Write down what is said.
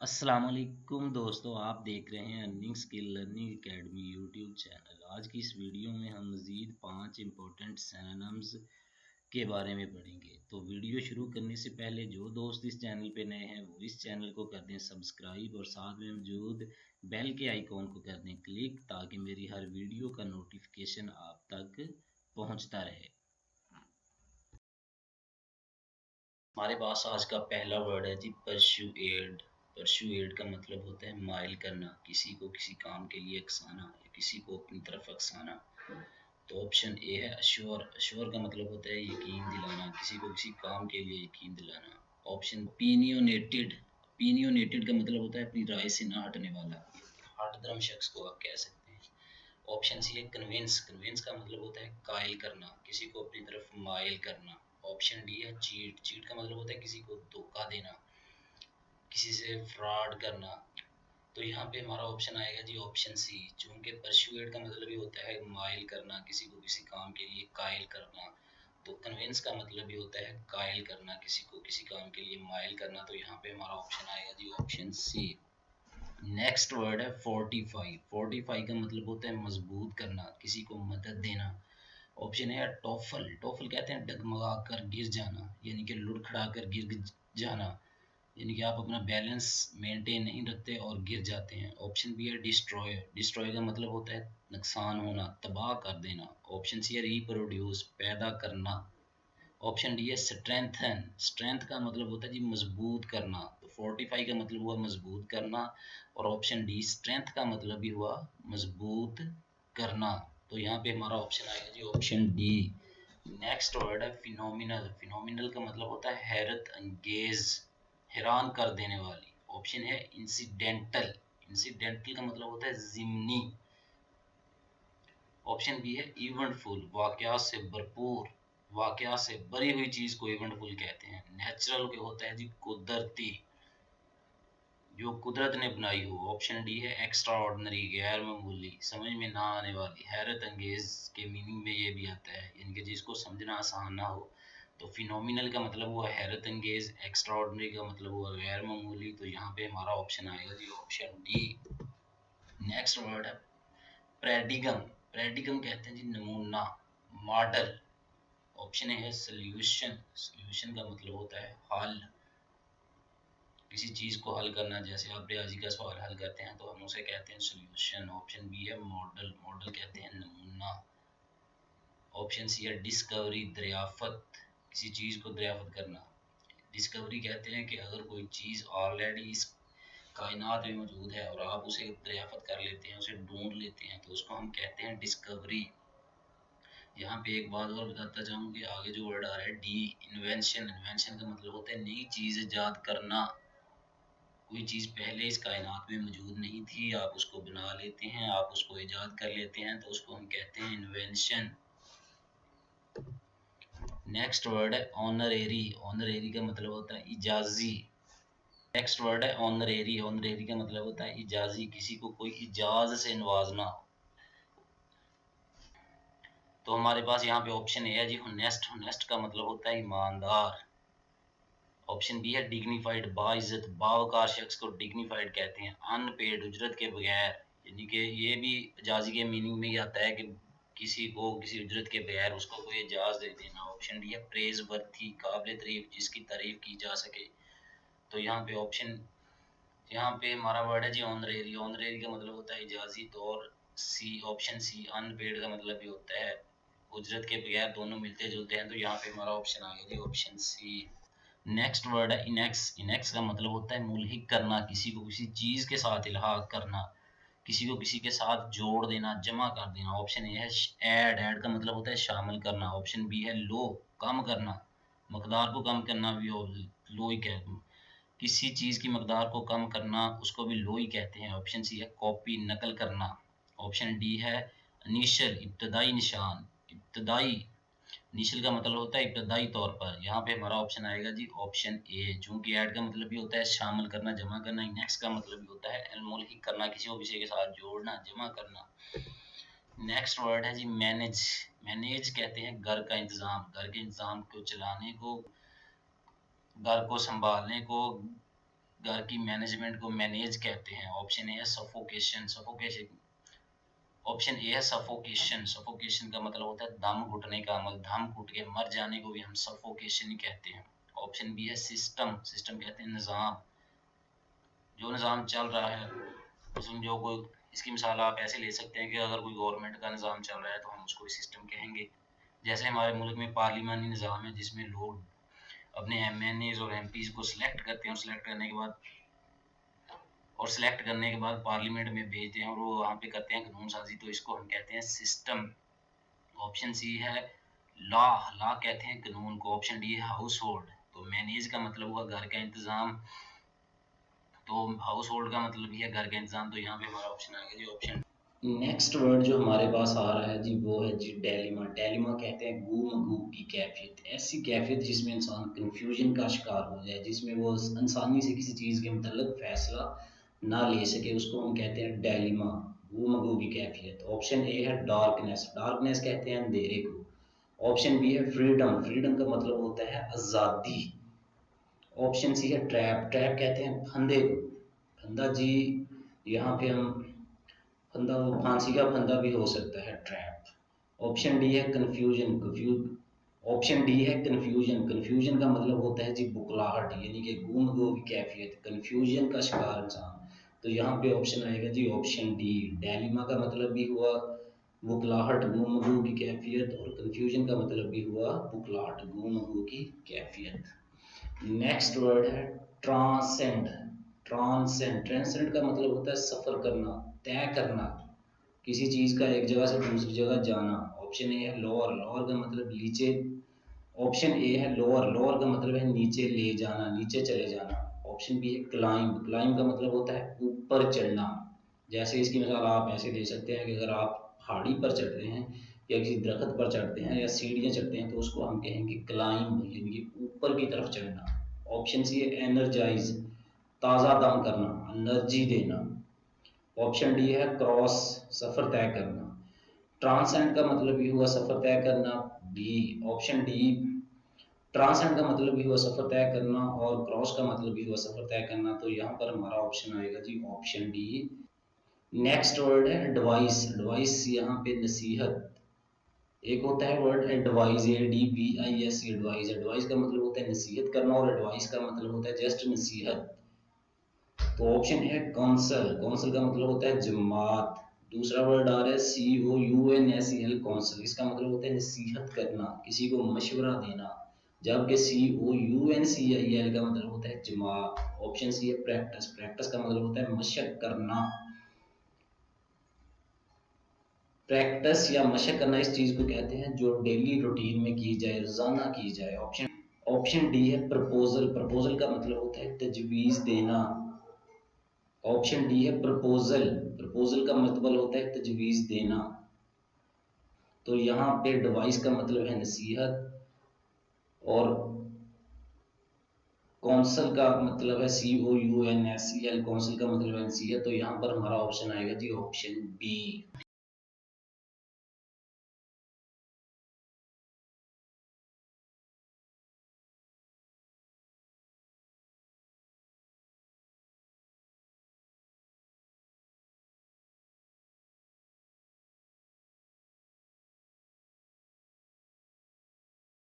अस्सलाम वालेकुम दोस्तों, आप देख रहे हैं earning skill learning academy YouTube channel. आज की इस वीडियो में हम मज़ीद 5 इम्पोर्टेंट सिनोनिम्स के बारे में पढ़ेंगे। तो वीडियो शुरू करने से पहले जो दोस्त इस चैनल पे नए हैं वो इस चैनल को कर दें सब्सक्राइब और साथ में मौजूद बेल के आइकॉन को कर दें क्लिक, ताकि मेरी हर वीडियो का नोटिफिकेशन आप तक पहुंचता रहे। हमारे पास आज का पहला वर्ड है जी परस्यूएड। परस्यूएड का मतलब होता है माइल करना, किसी को किसी काम के लिए उकसाना या किसी को अपनी तरफ उकसाना। तो ऑप्शन ए है अश्योर। अश्योर का मतलब होता है यकीन दिलाना, किसी को किसी काम के लिए यकीन दिलाना। ऑप्शन ओपिनियोनेटेड। ओपिनियोनेटेड का मतलब होता है अपनी राय से ना हटने वाला, हठ धर्म शख्स को आप कह सकते हैं। ऑप्शन सी है कन्विंस। कन्विंस का मतलब होता है कायल करना, किसी को अपनी तरफ मायल करना। ऑप्शन डी है चीट। चीट का मतलब होता है किसी को धोखा देना, किसी से फ्रॉड करना। तो यहाँ पे हमारा ऑप्शन आएगा जी ऑप्शन सी। चूंकि परस्यूएड का मतलब ही होता है मायल करना, किसी को किसी काम के लिए कायल करना, तो कन्विंस का मतलब भी होता है कायल करना, किसी को किसी काम के लिए मायल करना। तो यहाँ पे हमारा ऑप्शन आएगा जी ऑप्शन सी। नेक्स्ट वर्ड है फोर्टिफाई। फोर्टिफाई का मतलब होता है मजबूत करना, किसी को मदद देना। ऑप्शन है टॉफल। टॉफल कहते हैं डगमगा कर गिर जाना, यानी कि लुढ़खड़ा कर गिर जाना, यानी कि आप अपना बैलेंस मेंटेन नहीं रखते और गिर जाते हैं। ऑप्शन बी है डिस्ट्रॉय। डिस्ट्रॉय का मतलब होता है नुकसान होना, तबाह कर देना। ऑप्शन सी है रिप्रोड्यूस, पैदा करना। ऑप्शन डी है स्ट्रेंथन। स्ट्रेंथ का मतलब होता है जी मजबूत करना, तो फोर्टिफाई का मतलब हुआ मजबूत करना, और ऑप्शन डी स्ट्रेंथ का मतलब भी हुआ मजबूत करना। तो यहाँ पे हमारा ऑप्शन आएगा जी ऑप्शन डी। नेक्स्ट वर्ड है फिनोमिनल। फिनोमिनल का मतलब होता है हैरत अंगेज, हैरान कर देने वाली। ऑप्शन है इंसिडेंटल। इंसिडेंटल का मतलब होता है जिम्नी। ऑप्शन बी है इवेंटफुल, वाकयात से भरपूर, वाकयात से भरी हुई चीज को इवेंटफुल कहते हैं। नेचुरल के होता है जी कुदरती, जो कुदरत ने बनाई हो। ऑप्शन डी है एक्स्ट्रा ऑर्डिनरी, गैर मामूली, समझ में ना आने वाली। हैरत अंगेज के मीनिंग में ये भी आता है, यानी कि जिसको समझना आसान ना हो। तो फिनोमिनल का मतलब हुआ हैरत अंगेज, एक्स्ट्रा ऑर्डिनरी का मतलब हुआ गैर मामूली। तो यहाँ पे हमारा ऑप्शन आएगा जी ऑप्शन डी। नेक्स्ट वर्ड है प्रेडिगम। प्रेडिगम कहते हैं जी नमूना, मॉडल। ऑप्शन है सॉल्यूशन। सॉल्यूशन का मतलब होता है हल, किसी चीज को हल करना। जैसे आप रियाजी का सवाल हल करते हैं तो हम उसे कहते हैं सॉल्यूशन। ऑप्शन बी है मॉडल। मॉडल कहते हैं नमूना। ऑप्शन सी है डिस्कवरी, दरियाफत, किसी चीज को दरियाफत करना। डिस्कवरी कहते हैं कि अगर कोई चीज ऑलरेडी इस कायनात में मौजूद है और आप उसे दरियाफत कर लेते हैं, उसे ढूंढ लेते हैं, तो उसको हम कहते हैं डिस्कवरी। यहाँ पे एक बात और बताता चाहूँ कि आगे जो वर्ड आ रहा है डी, इन्वेंशन। इन्वेंशन का मतलब होता है नई चीज ईजाद करना। कोई चीज पहले इस कायनात में मौजूद नहीं थी, आप उसको बना लेते हैं, आप उसको ईजाद कर लेते हैं, तो उसको हम कहते हैं इन्वेंशन। नेक्स्ट वर्ड है ऑनरेरी। ऑनरेरी का मतलब होता है इजाजी। नेक्स्ट वर्ड है ऑनरेरी। ऑनरेरी का मतलब होता है इजाजी, किसी को कोई इजाज से नवाजना। तो हमारे पास यहाँ पे ऑप्शन ए है जी होनेस्ट। होनेस्ट का मतलब होता है ईमानदार। ऑप्शन बी है डिग्निफाइड, बाइज्जत, बावकार शख्स को डिग्निफाइड कहते हैं। अनपेड, उजरत के बगैर, यानी कि ये भी एजाजी के मीनिंग में ही आता है कि किसी को किसी उजरत के बगैर उसको कोई एजाज दे देना। ऑप्शन डी है प्रेज वर्थी, काबिल तारीफ, जिसकी तारीफ की जा सके। तो यहाँ पे ऑप्शन, यहाँ पे हमारा वर्ड है जी ऑनरेरी। ऑनरेरी का मतलब होता है इजाजी तौर। सी, ऑप्शन सी अनपेड का मतलब भी होता है उजरत के बगैर, दोनों मिलते जुलते हैं। तो यहाँ पे हमारा ऑप्शन आ गया जी ऑप्शन सी। नेक्स्ट वर्ड है इनेक्स। इनेक्स का मतलब होता है मुल्हिक करना, किसी को किसी चीज के साथ इल्हाक करना, किसी को किसी के साथ जोड़ देना, जमा कर देना। ऑप्शन ए है ऐड। ऐड का मतलब होता है शामिल करना। ऑप्शन बी है लो, कम करना, मकदार को कम करना भी लो ही कहते हैं। किसी चीज की मकदार को कम करना उसको भी लो ही कहते हैं। ऑप्शन सी है कॉपी, नकल करना। ऑप्शन डी है इनिशियल, इब्तदाई निशान, इब्तदाई। इनिशियल का मतलब होता है इब्तदाई तौर पर। यहाँ पे हमारा ऑप्शन आएगा जी ऑप्शन ए। चूंकि ऐड का मतलब भी होता है शामिल करना, जमा करना। नेक्स्ट का मतलब भी होता है मुल्हिक करना, किसी को किसी के साथ जोड़ना, जमा करना। नेक्स्ट वर्ड है जी मैनेज। मैनेज कहते हैं घर का इंतजाम, घर के इंतजाम को चलाने को, घर को संभालने को, घर की मैनेजमेंट को मैनेज कहते हैं। ऑप्शन ए है सफोकेशन, सफोकेशन। ऑप्शन ए है सफोकेशन, सफोकेशन का मतलब होता है दम घुटने का अमल, दम घुट के मर जाने को भी हम सफोकेशन ही कहते हैं। ऑप्शन बी है सिस्टम, सिस्टम कहते हैं निज़ाम, जो निज़ाम चल रहा है उसमें जो कोई, इसकी मिसाल आप ऐसे ले सकते हैं कि अगर कोई गवर्नमेंट का निज़ाम चल रहा है तो हम उसको सिस्टम कहेंगे। जैसे हमारे मुल्क में पार्लिमानी निज़ाम है जिसमें लोग अपने एमएनएज और एमपीज को सिलेक्ट करते हैं, और सिलेक्ट करने के बाद पार्लियामेंट में भेजते हैं और वो वहाँ पे करते हैं कानून साजी, तो इसको हम कहते हैं सिस्टम। ऑप्शन सी है लॉ, लॉ कहते हैं कानून को। ऑप्शन डी है हाउस होल्ड, तो मैनेज का मतलब हुआ घर का इंतजाम, तो हाउस होल्ड का मतलब भी है घर का इंतजाम, तो यहाँ पे हमारा ऑप्शन आ गया जी ऑप्शन। नेक्स्ट वर्ड जो हमारे पास आ रहा है जी वो है जी डेलिमा। डेलिमा कहते हैं गूम गूम की कैफियत, ऐसी कैफियत जिसमें इंसान कंफ्यूजन का शिकार हो जाए, जिसमें वो आसानी से किसी चीज़ के मतलब फैसला ना ले सके, उसको हम कहते हैं डेलिमा, गूम गूम की कैफियत। ऑप्शन ए है डार्कनेस, डार्कनेस कहते हैं अंधेरे को। ऑप्शन बी है फ्रीडम, फ्रीडम का मतलब होता है आज़ादी। ऑप्शन सी है ट्रैप, ट्रैप कहते हैं फंदे को। फंदा जी, यहाँ पे हम फंदा, वो फांसी का फंदा भी हो सकता है ट्रैप। ऑप्शन डी है कंफ्यूजन, ऑप्शन डी है कंफ्यूजन, कंफ्यूजन का मतलब होता है जी बुकलाहट, यानी कि गूम गूम की कैफियत, कंफ्यूजन का शिकार इंसान। तो यहाँ पे ऑप्शन आएगा जी ऑप्शन डी। डेलिमा का मतलब भी हुआ बुकलाहट, गूम गूम की कैफियत, और कंफ्यूजन का मतलब भी हुआ बुकलाहट, गूम गूम की कैफियत। नेक्स्ट वर्ड है ट्रांसेंड। ट्रांसेंड, ट्रांसेंड का मतलब होता है सफर करना, तय करना, किसी चीज का एक जगह से दूसरी जगह जाना। ऑप्शन ए है लोअर, लोअर का मतलब नीचे। ऑप्शन ए है लोअर, लोअर का मतलब है नीचे ले जाना, नीचे चले जाना। ऑप्शन बी है क्लाइंब, क्लाइंब का मतलब होता है ऊपर चढ़ना। जैसे इसकी मिसाल आप ऐसे दे सकते हैं कि अगर आप पहाड़ी पर चढ़ रहे हैं या किसी दरख्त पर चढ़ते हैं या सीढ़ियाँ चढ़ते हैं तो उसको हम कहेंगे क्लाइंब, यानी कि ऊपर की तरफ चढ़ना। ऑप्शन सी है एनर्जाइज, ताज़ा दम करना, एनर्जी देना। ऑप्शन डी है क्रॉस, सफ़र तय करना। ट्रांसेंड का मतलब भी हुआ सफ़र तय करना, डी। ऑप्शन डी, ट्रांसेंड का मतलब भी हुआ सफ़र तय करना और क्रॉस का मतलब भी हुआ सफ़र तय करना, तो यहाँ पर हमारा ऑप्शन आएगा जी ऑप्शन डी। नेक्स्ट वर्ड है एडवाइस, एडवाइस यहाँ पे नसीहत। एक होता है word advice, ADVIS, advice, advice का मतलब होता है नसीहत करना और एडवाइस का मतलब होता है जस्ट नसीहत। तो ऑप्शन है काउंसिल, काउंसिल का मतलब होता है जमात। दूसरा वर्ड आ रहा है COUNSEL, काउंसिल, इसका मतलब होता है नसीहत करना, किसी को मशवरा देना। जबकि COUNCIL का मतलब होता है जमात। ऑप्शन सी है प्रैक्टिस, प्रैक्टिस का मतलब होता है मशक करना। प्रैक्टिस या मशक करना इस चीज को कहते हैं जो डेली रूटीन में की जाए, रोजाना की जाए। ऑप्शन ऑप्शन डी है प्रपोजल, प्रपोजल का मतलब होता है तजवीज देना। ऑप्शन डी है प्रपोजल, प्रपोजल का मतलब होता है तजवीज देना। तो यहाँ पे डिवाइस का मतलब है नसीहत और कौंसल का मतलब है COUNSEL, कौंसल का मतलब है नसीहत, तो यहाँ पर हमारा ऑप्शन आएगा जी ऑप्शन बी।